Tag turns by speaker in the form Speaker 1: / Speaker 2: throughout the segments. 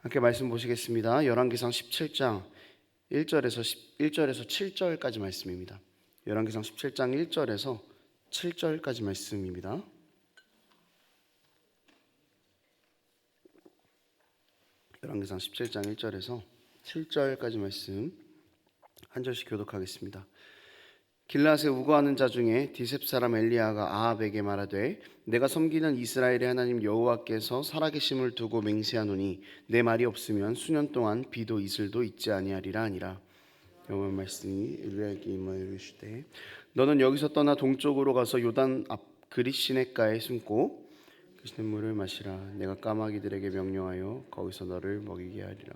Speaker 1: 함께 말씀 보시겠습니다. 열왕기상 17장 1절에서 7절까지 말씀입니다. 열왕기상 17장 1절에서 7절까지 말씀입니다. 열왕기상 17장 1절에서 7절까지 말씀 한 절씩 교독하겠습니다. 길라앗에 우거하는 자 중에 디셉 사람 엘리야가 아합에게 말하되 내가 섬기는 이스라엘의 하나님 여호와께서 살아계심을 두고 맹세하노니 내 말이 없으면 수년 동안 비도 이슬도 있지 아니하리라 하니라. 여호와의 말씀이 엘리야에게 임하여 이르시되 너는 여기서 떠나 동쪽으로 가서 요단 앞 그릿 시냇가에 숨고 그 시냇물을 마시라. 내가 까마귀들에게 명령하여 거기서 너를 먹이게 하리라.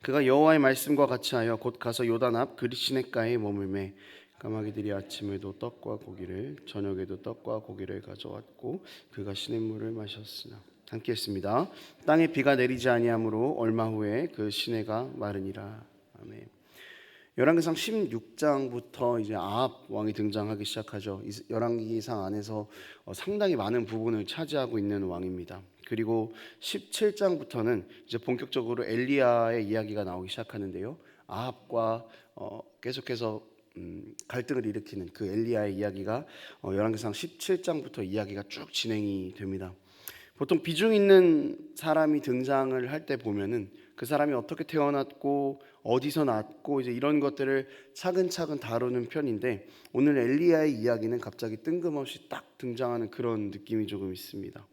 Speaker 1: 그가 여호와의 말씀과 같이 하여 곧 가서 요단 앞 그릿 시냇가에 머물매 까마귀들이 아침에도 떡과 고기를 저녁에도 떡과 고기를 가져왔고 그가 시냇물을 마셨으나. 함께 했습니다. 땅에 비가 내리지 아니하므로 얼마 후에 그 시내가 마르니라. 아멘. 열왕기상 16장부터 이제 아합 왕이 등장하기 시작하죠. 열왕기상 안에서 상당히 많은 부분을 차지하고 있는 왕입니다. 그리고 17장부터는 이제 본격적으로 엘리야의 이야기가 나오기 시작하는데요. 아합과 계속해서 갈등을 일으키는 그 엘리야의 이야기가 열왕기상 17장부터 이야기가 쭉 진행이 됩니다. 보통 비중 있는 사람이 등장을 할 때 보면은 그 사람이 어떻게 태어났고 어디서 났고 이제 이런 것들을 차근차근 다루는 편인데 오늘 엘리야의 이야기는 갑자기 뜬금없이 딱 등장하는 그런 느낌이 조금 있습니다.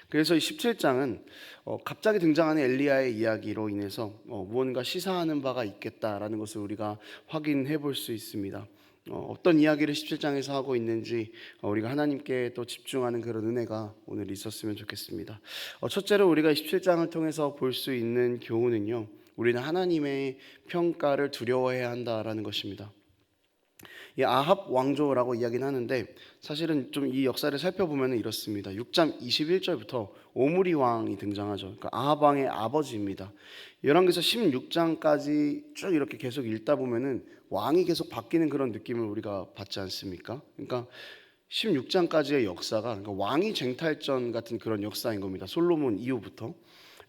Speaker 1: 그래서 이 17장은 갑자기 등장하는 엘리야의 이야기로 인해서 무언가 시사하는 바가 있겠다라는 것을 우리가 확인해 볼 수 있습니다. 어떤 이야기를 17장에서 하고 있는지 우리가 하나님께 또 집중하는 그런 은혜가 오늘 있었으면 좋겠습니다. 첫째로 우리가 17장을 통해서 볼 수 있는 교훈은요, 우리는 하나님의 평가를 두려워해야 한다라는 것입니다. 이 아합 왕조라고 이야기는 하는데 사실은 좀 이 역사를 살펴보면 이렇습니다. 6장 21절부터 오므리 왕이 등장하죠. 그러니까 아합 왕의 아버지입니다. 열왕기서 16장까지 쭉 이렇게 계속 읽다 보면은 왕이 계속 바뀌는 그런 느낌을 우리가 받지 않습니까? 그러니까 16장까지의 역사가 그러니까 왕위 쟁탈전 같은 그런 역사인 겁니다. 솔로몬 이후부터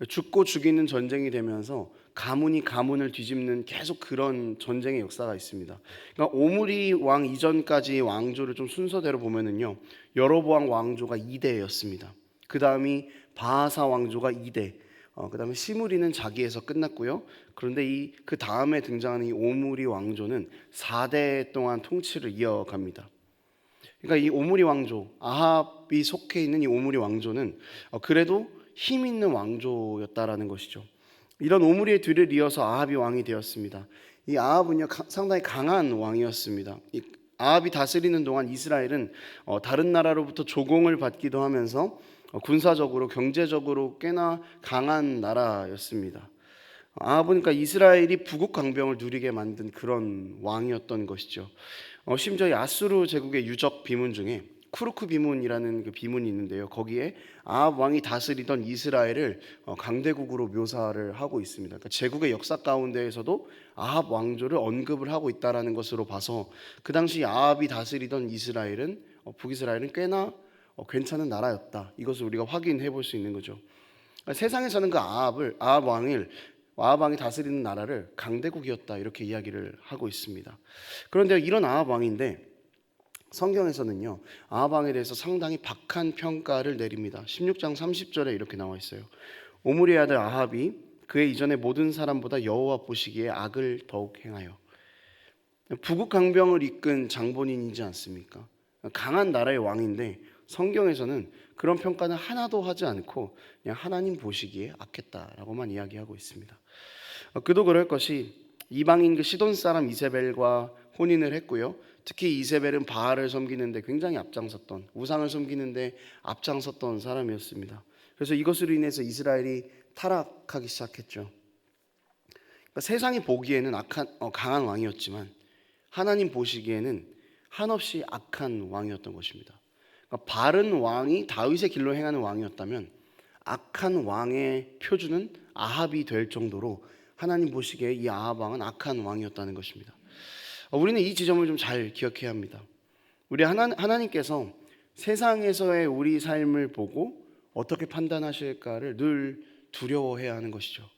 Speaker 1: 죽고 죽이는 전쟁이 되면서 가문이 가문을 뒤집는 계속 그런 전쟁의 역사가 있습니다. 그러니까 오므리 왕 이전까지의 왕조를 좀 순서대로 보면은요, 여로보암 왕조가 2대였습니다. 그 다음이 바하사 왕조가 2대, 그 다음에 시므리는 자기에서 끝났고요. 그런데 그 다음에 등장하는 이 오므리 왕조는 4대 동안 통치를 이어갑니다. 그러니까 이 오므리 왕조, 아합이 속해 있는 이 오므리 왕조는 그래도 힘 있는 왕조였다라는 것이죠. 이런 오므리의 뒤를 이어서 아합이 왕이 되었습니다. 이 아합은요 상당히 강한 왕이었습니다. 이 아합이 다스리는 동안 이스라엘은 다른 나라로부터 조공을 받기도 하면서 군사적으로 경제적으로 꽤나 강한 나라였습니다. 아합은 그러니까 이스라엘이 부국 강병을 누리게 만든 그런 왕이었던 것이죠. 심지어 아수르 제국의 유적 비문 중에 쿠르크 비문이라는 그 비문이 있는데요. 거기에 아합 왕이 다스리던 이스라엘을 강대국으로 묘사를 하고 있습니다. 그러니까 제국의 역사 가운데에서도 아합 왕조를 언급을 하고 있다라는 것으로 봐서 그 당시 아합이 다스리던 이스라엘은 북이스라엘은 꽤나 괜찮은 나라였다. 이것을 우리가 확인해 볼 수 있는 거죠. 그러니까 세상에서는 그 아합 왕이 다스리는 나라를 강대국이었다 이렇게 이야기를 하고 있습니다. 그런데 이런 아합 왕인데 성경에서는요 아합 왕에 대해서 상당히 박한 평가를 내립니다. 16장 30절에 이렇게 나와 있어요. 오므리의 아들 아합이 그의 이전의 모든 사람보다 여호와 보시기에 악을 더욱 행하여. 부국 강병을 이끈 장본인이지 않습니까? 강한 나라의 왕인데 성경에서는 그런 평가는 하나도 하지 않고 그냥 하나님 보시기에 악했다라고만 이야기하고 있습니다. 그도 그럴 것이 이방인 그 시돈 사람 이세벨과 혼인을 했고요. 특히 이세벨은 바알을 섬기는데 굉장히 앞장섰던, 우상을 섬기는데 앞장섰던 사람이었습니다. 그래서 이것으로 인해서 이스라엘이 타락하기 시작했죠. 그러니까 세상이 보기에는 강한 왕이었지만 하나님 보시기에는 한없이 악한 왕이었던 것입니다. 그러니까 바른 왕이 다윗의 길로 행하는 왕이었다면 악한 왕의 표준은 아합이 될 정도로 하나님 보시기에 이 아합 왕은 악한 왕이었다는 것입니다. 우리는 이 지점을 좀 잘 기억해야 합니다. 우리 하나님께서 세상에서의 우리 삶을 보고 어떻게 판단하실까를 늘 두려워해야 하는 것이죠.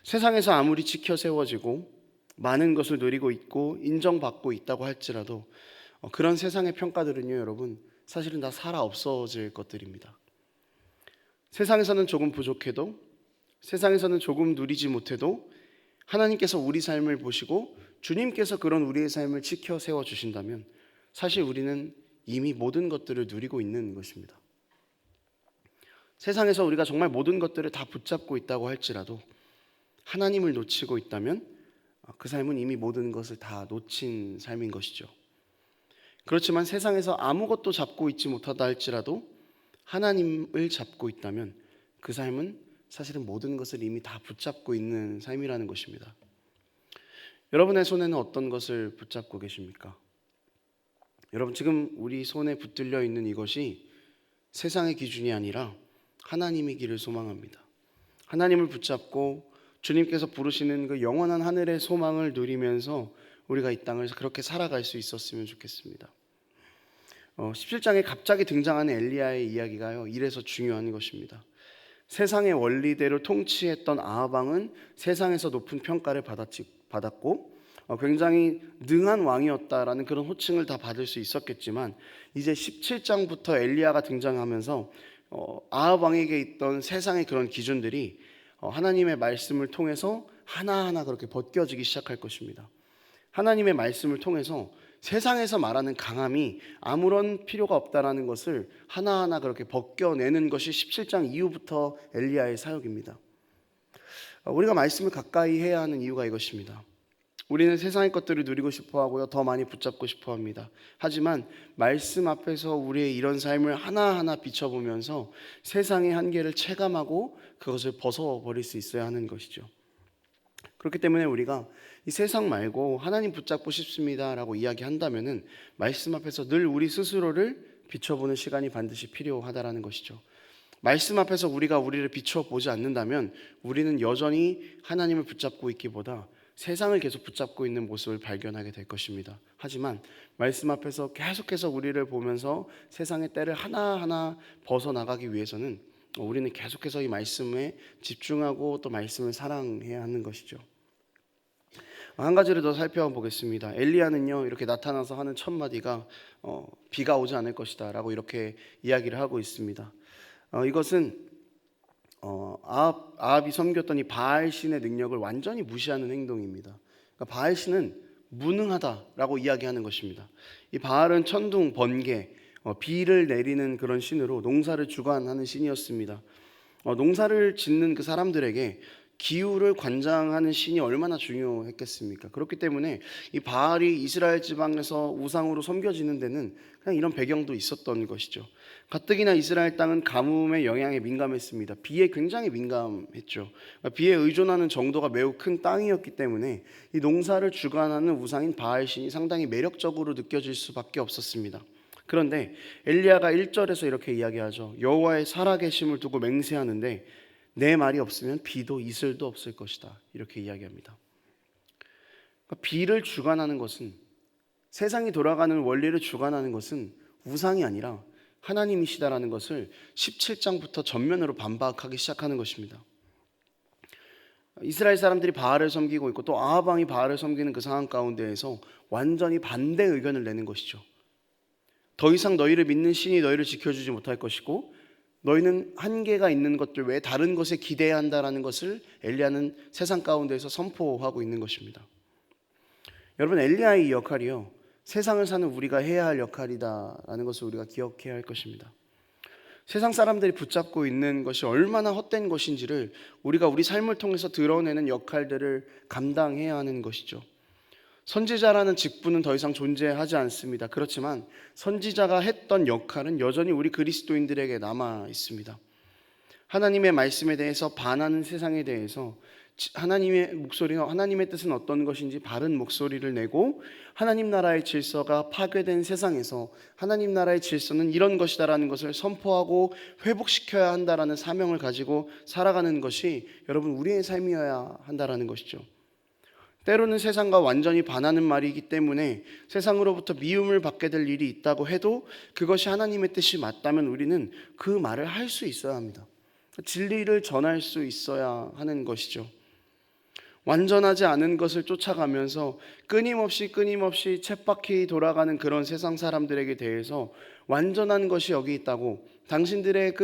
Speaker 1: 세상에서 아무리 지켜 세워지고 많은 것을 누리고 있고 인정받고 있다고 할지라도 그런 세상의 평가들은요, 여러분, 사실은 다 살아 없어질 것들입니다. 세상에서는 조금 부족해도, 세상에서는 조금 누리지 못해도 하나님께서 우리 삶을 보시고 주님께서 그런 우리의 삶을 지켜 세워주신다면 사실 우리는 이미 모든 것들을 누리고 있는 것입니다. 세상에서 우리가 정말 모든 것들을 다 붙잡고 있다고 할지라도 하나님을 놓치고 있다면 그 삶은 이미 모든 것을 다 놓친 삶인 것이죠. 그렇지만 세상에서 아무것도 잡고 있지 못하다 할지라도 하나님을 잡고 있다면 그 삶은 사실은 모든 것을 이미 다 붙잡고 있는 삶이라는 것입니다. 여러분의 손에는 어떤 것을 붙잡고 계십니까? 여러분, 지금 우리 손에 붙들려 있는 이것이 세상의 기준이 아니라 하나님이기를 소망합니다. 하나님을 붙잡고 주님께서 부르시는 그 영원한 하늘의 소망을 누리면서 우리가 이 땅을 그렇게 살아갈 수 있었으면 좋겠습니다. 17장에 갑자기 등장하는 엘리야의 이야기가요, 이래서 중요한 것입니다. 세상의 원리대로 통치했던 아합 왕은 세상에서 높은 평가를 받았고 굉장히 능한 왕이었다라는 그런 호칭을 다 받을 수 있었겠지만 이제 17장부터 엘리야가 등장하면서 아합 왕에게 있던 세상의 그런 기준들이 하나님의 말씀을 통해서 하나하나 그렇게 벗겨지기 시작할 것입니다. 하나님의 말씀을 통해서 세상에서 말하는 강함이 아무런 필요가 없다라는 것을 하나하나 그렇게 벗겨내는 것이 17장 이후부터 엘리야의 사역입니다. 우리가 말씀을 가까이 해야 하는 이유가 이것입니다. 우리는 세상의 것들을 누리고 싶어 하고요, 더 많이 붙잡고 싶어 합니다. 하지만 말씀 앞에서 우리의 이런 삶을 하나하나 비춰보면서 세상의 한계를 체감하고 그것을 벗어버릴 수 있어야 하는 것이죠. 그렇기 때문에 우리가 이 세상 말고 하나님 붙잡고 싶습니다라고 이야기한다면은 말씀 앞에서 늘 우리 스스로를 비춰보는 시간이 반드시 필요하다라는 것이죠. 말씀 앞에서 우리가 우리를 비춰보지 않는다면 우리는 여전히 하나님을 붙잡고 있기보다 세상을 계속 붙잡고 있는 모습을 발견하게 될 것입니다. 하지만 말씀 앞에서 계속해서 우리를 보면서 세상의 때를 하나하나 벗어나가기 위해서는 우리는 계속해서 이 말씀에 집중하고 또 말씀을 사랑해야 하는 것이죠. 한 가지를 더 살펴보겠습니다. 엘리야는요, 이렇게 나타나서 하는 첫 마디가 비가 오지 않을 것이다 라고 이렇게 이야기를 하고 있습니다. 이것은 아합이 섬겼던 이 바알 신의 능력을 완전히 무시하는 행동입니다. 그러니까 바알 신은 무능하다라고 이야기하는 것입니다. 이 바알은 천둥, 번개, 비를 내리는 그런 신으로 농사를 주관하는 신이었습니다. 농사를 짓는 그 사람들에게 기후를 관장하는 신이 얼마나 중요했겠습니까? 그렇기 때문에 이 바알이 이스라엘 지방에서 우상으로 섬겨지는 데는 그냥 이런 배경도 있었던 것이죠. 가뜩이나 이스라엘 땅은 가뭄의 영향에 민감했습니다. 비에 굉장히 민감했죠. 비에 의존하는 정도가 매우 큰 땅이었기 때문에 이 농사를 주관하는 우상인 바알 신이 상당히 매력적으로 느껴질 수밖에 없었습니다. 그런데 엘리야가 1절에서 이렇게 이야기하죠. 여호와의 살아계심을 두고 맹세하는데 내 말이 없으면 비도 이슬도 없을 것이다. 이렇게 이야기합니다. 그러니까 비를 주관하는 것은, 세상이 돌아가는 원리를 주관하는 것은 우상이 아니라 하나님이시다라는 것을 17장부터 전면으로 반박하기 시작하는 것입니다. 이스라엘 사람들이 바알을 섬기고 있고 또 아합 왕이 바알을 섬기는 그 상황 가운데에서 완전히 반대 의견을 내는 것이죠. 더 이상 너희를 믿는 신이 너희를 지켜주지 못할 것이고 너희는 한계가 있는 것들 외에 다른 것에 기대해야 한다는 것을 엘리야는 세상 가운데서 선포하고 있는 것입니다. 여러분, 엘리야의 이 역할이요, 세상을 사는 우리가 해야 할 역할이다라는 것을 우리가 기억해야 할 것입니다. 세상 사람들이 붙잡고 있는 것이 얼마나 헛된 것인지를 우리가 우리 삶을 통해서 드러내는 역할들을 감당해야 하는 것이죠. 선지자라는 직분은 더 이상 존재하지 않습니다. 그렇지만 선지자가 했던 역할은 여전히 우리 그리스도인들에게 남아 있습니다. 하나님의 말씀에 대해서 반하는 세상에 대해서 하나님의 목소리나 하나님의 뜻은 어떤 것인지 바른 목소리를 내고 하나님 나라의 질서가 파괴된 세상에서 하나님 나라의 질서는 이런 것이다라는 것을 선포하고 회복시켜야 한다라는 사명을 가지고 살아가는 것이 여러분 우리의 삶이어야 한다라는 것이죠. 때로는 세상과 완전히 반하는 말이기 때문에 세상으로부터 미움을 받게 될 일이 있다고 해도 그것이 하나님의 뜻이 맞다면 우리는 그 말을 할 수 있어야 합니다. 진리를 전할 수 있어야 하는 것이죠. 완전하지 않은 것을 쫓아가면서 끊임없이 쳇바퀴 돌아가는 그런 세상 사람들에게 대해서 완전한 것이 여기 있다고, 당신들의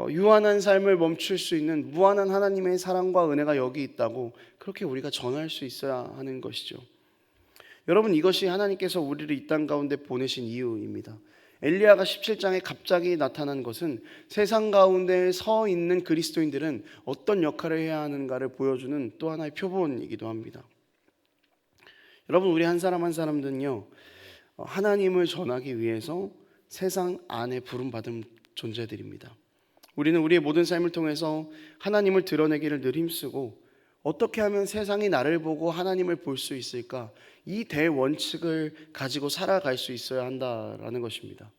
Speaker 1: 유한한 삶을 멈출 수 있는 무한한 하나님의 사랑과 은혜가 여기 있다고 그렇게 우리가 전할 수 있어야 하는 것이죠. 여러분, 이것이 하나님께서 우리를 이 땅 가운데 보내신 이유입니다. 엘리야가 17장에 갑자기 나타난 것은 세상 가운데 서 있는 그리스도인들은 어떤 역할을 해야 하는가를 보여주는 또 하나의 표본이기도 합니다. 여러분, 우리 한 사람 한 사람들은요, 하나님을 전하기 위해서 세상 안에 부름받은 존재들입니다. 우리는 우리의 모든 삶을 통해서 하나님을 드러내기를 늘 힘쓰고, 어떻게 하면 세상이 나를 보고 하나님을 볼 수 있을까, 이 대원칙을 가지고 살아갈 수 있어야 한다라는 것입니다.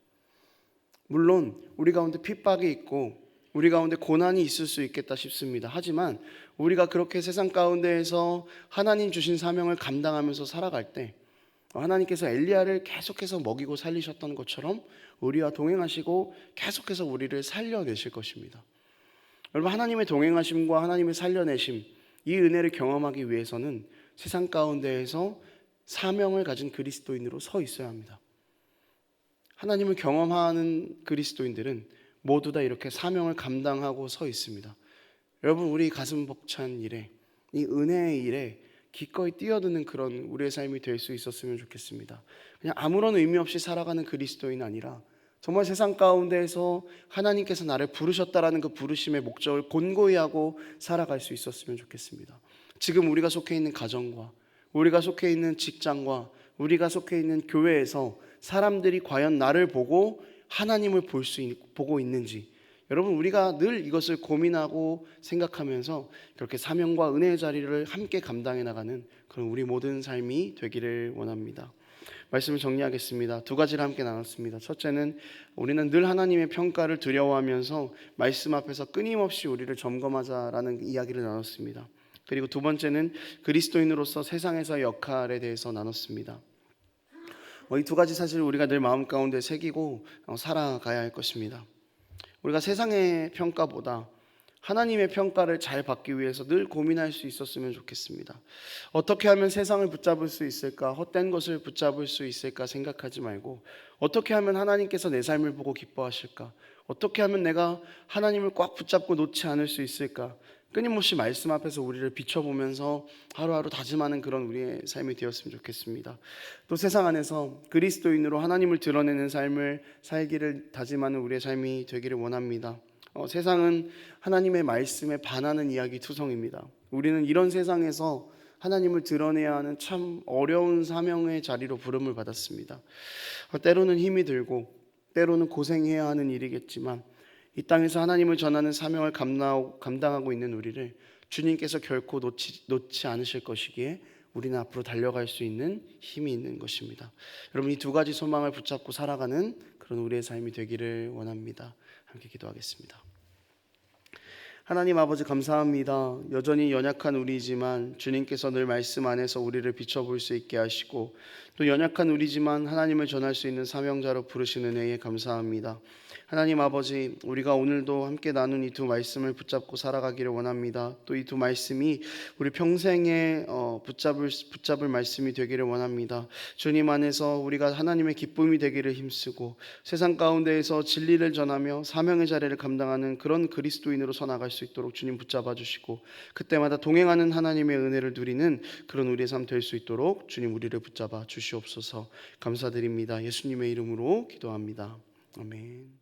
Speaker 1: 물론 우리 가운데 핍박이 있고 우리 가운데 고난이 있을 수 있겠다 싶습니다. 하지만 우리가 그렇게 세상 가운데에서 하나님 주신 사명을 감당하면서 살아갈 때 하나님께서 엘리야를 계속해서 먹이고 살리셨던 것처럼 우리와 동행하시고 계속해서 우리를 살려내실 것입니다. 여러분, 하나님의 동행하심과 하나님의 살려내심, 이 은혜를 경험하기 위해서는 세상 가운데에서 사명을 가진 그리스도인으로 서 있어야 합니다. 하나님을 경험하는 그리스도인들은 모두 다 이렇게 사명을 감당하고 서 있습니다. 여러분, 우리 가슴 벅찬 일에, 이 은혜의 일에 기꺼이 뛰어드는 그런 우리의 삶이 될 수 있었으면 좋겠습니다. 그냥 아무런 의미 없이 살아가는 그리스도인이 아니라 정말 세상 가운데에서 하나님께서 나를 부르셨다라는 그 부르심의 목적을 곤고히 하고 살아갈 수 있었으면 좋겠습니다. 지금 우리가 속해 있는 가정과 우리가 속해 있는 직장과 우리가 속해 있는 교회에서 사람들이 과연 나를 보고 하나님을 보고 있는지, 여러분, 우리가 늘 이것을 고민하고 생각하면서 그렇게 사명과 은혜의 자리를 함께 감당해 나가는 그런 우리 모든 삶이 되기를 원합니다. 말씀을 정리하겠습니다. 두 가지를 함께 나눴습니다. 첫째는 우리는 늘 하나님의 평가를 두려워하면서 말씀 앞에서 끊임없이 우리를 점검하자라는 이야기를 나눴습니다. 그리고 두 번째는 그리스도인으로서 세상에서의 역할에 대해서 나눴습니다. 이 두 가지 사실 우리가 늘 마음 가운데 새기고 살아가야 할 것입니다. 우리가 세상의 평가보다 하나님의 평가를 잘 받기 위해서 늘 고민할 수 있었으면 좋겠습니다. 어떻게 하면 세상을 붙잡을 수 있을까, 헛된 것을 붙잡을 수 있을까 생각하지 말고, 어떻게 하면 하나님께서 내 삶을 보고 기뻐하실까, 어떻게 하면 내가 하나님을 꽉 붙잡고 놓지 않을 수 있을까, 끊임없이 말씀 앞에서 우리를 비춰보면서 하루하루 다짐하는 그런 우리의 삶이 되었으면 좋겠습니다. 또 세상 안에서 그리스도인으로 하나님을 드러내는 삶을 살기를 다짐하는 우리의 삶이 되기를 원합니다. 세상은 하나님의 말씀에 반하는 이야기 투성입니다. 우리는 이런 세상에서 하나님을 드러내야 하는 참 어려운 사명의 자리로 부름을 받았습니다. 때로는 힘이 들고 때로는 고생해야 하는 일이겠지만 이 땅에서 하나님을 전하는 사명을 감당하고 있는 우리를 주님께서 결코 놓지 않으실 것이기에 우리는 앞으로 달려갈 수 있는 힘이 있는 것입니다. 여러분, 이 두 가지 소망을 붙잡고 살아가는 그런 우리의 삶이 되기를 원합니다. 함께 기도하겠습니다. 하나님 아버지, 감사합니다. 여전히 연약한 우리지만 주님께서 늘 말씀 안에서 우리를 비춰볼 수 있게 하시고, 또 연약한 우리지만 하나님을 전할 수 있는 사명자로 부르시는 은혜에 감사합니다. 하나님 아버지, 우리가 오늘도 함께 나눈 이 두 말씀을 붙잡고 살아가기를 원합니다. 또 이 두 말씀이 우리 평생에 붙잡을 말씀이 되기를 원합니다. 주님 안에서 우리가 하나님의 기쁨이 되기를 힘쓰고 세상 가운데에서 진리를 전하며 사명의 자리를 감당하는 그런 그리스도인으로 서나갈 수 있도록 주님 붙잡아 주시고, 그때마다 동행하는 하나님의 은혜를 누리는 그런 우리의 삶 될 수 있도록 주님 우리를 붙잡아 주시옵소서. 감사드립니다. 예수님의 이름으로 기도합니다. 아멘.